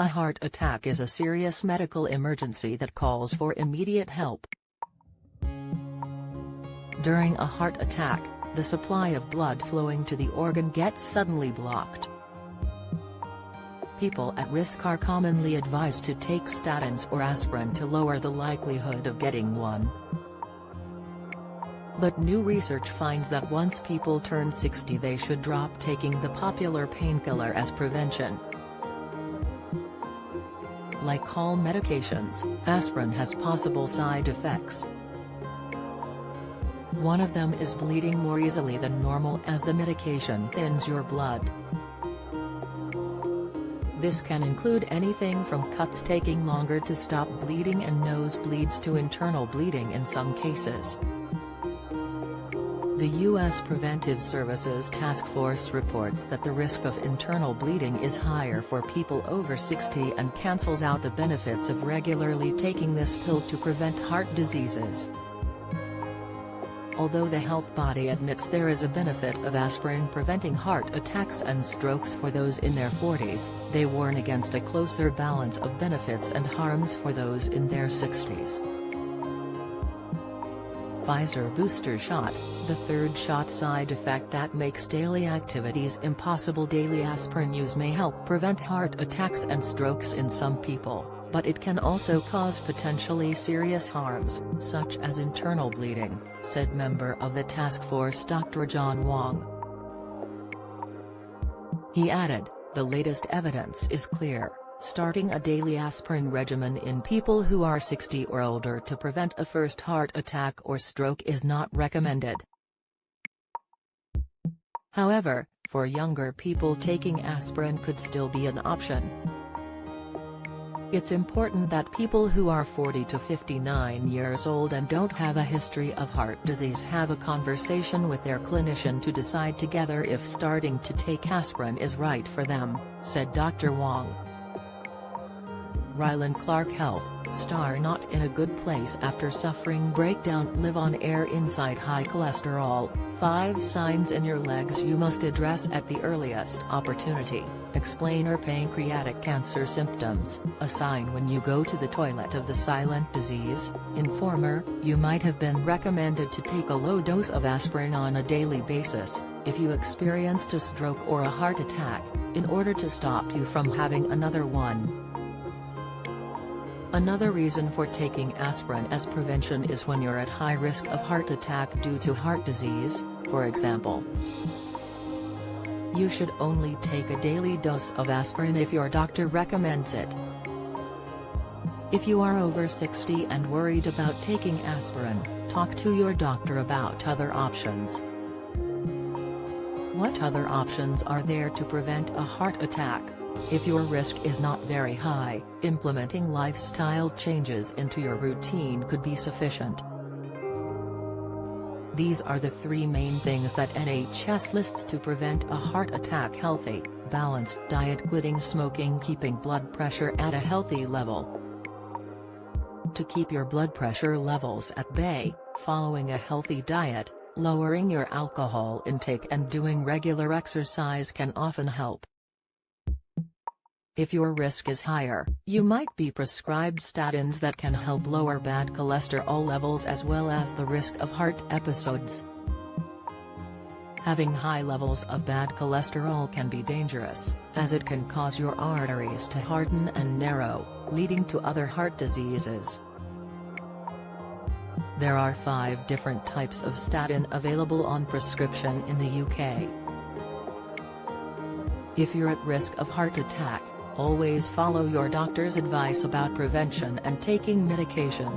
heart attack is a serious medical emergency that calls for immediate help. During a heart attack, the supply of blood flowing to the organ gets suddenly blocked. People at risk are commonly advised to take statins or aspirin to lower the likelihood of getting one. But new research finds that once people turn 60 they should drop taking the popular painkiller as prevention. Like all medications, aspirin has possible side effects. One of them is bleeding more easily than normal as the medication thins your blood. This can include anything from cuts taking longer to stop bleeding and nosebleeds to internal bleeding in some cases. The U.S. Preventive Services Task Force reports that the risk of internal bleeding is higher for people over 60 and cancels out the benefits of regularly taking this pill to prevent heart diseases. Although the health body admits there is a benefit of aspirin preventing heart attacks and strokes for those in their 40s, they warn against a closer balance of benefits and harms for those in their 60s. Pfizer booster shot, the third shot side effect that makes daily activities impossible. Daily aspirin use may help prevent heart attacks and strokes in some people, but it can also cause potentially serious harms, such as internal bleeding, said member of the task force Dr. John Wong. He added, the latest evidence is clear. Starting a daily aspirin regimen in people who are 60 or older to prevent a first heart attack or stroke is not recommended. However, for younger people taking aspirin could still be an option. It's important that people who are 40 to 59 years old and don't have a history of heart disease have a conversation with their clinician to decide together if starting to take aspirin is right for them, said Dr. Wong. Rylan Clark Health, star not in a good place after suffering breakdown. Live on air inside high cholesterol, 5 signs in your legs you must address at the earliest opportunity. Explainer pancreatic cancer symptoms, a sign when you go to the toilet of the silent disease. Informer, you might have been recommended to take a low dose of aspirin on a daily basis, if you experienced a stroke or a heart attack, in order to stop you from having another one. Another reason for taking aspirin as prevention is when you're at high risk of heart attack due to heart disease, for example. You should only take a daily dose of aspirin if your doctor recommends it. If you are over 60 and worried about taking aspirin, talk to your doctor about other options. What other options are there to prevent a heart attack? If your risk is not very high, implementing lifestyle changes into your routine could be sufficient. These are the 3 main things that NHS lists to prevent a heart attack: healthy, balanced diet, quitting smoking, keeping blood pressure at a healthy level. To keep your blood pressure levels at bay, following a healthy diet, lowering your alcohol intake and doing regular exercise can often help. If your risk is higher, you might be prescribed statins that can help lower bad cholesterol levels as well as the risk of heart episodes. Having high levels of bad cholesterol can be dangerous, as it can cause your arteries to harden and narrow, leading to other heart diseases. There are 5 different types of statin available on prescription in the UK. If you're at risk of heart attack, always follow your doctor's advice about prevention and taking medication.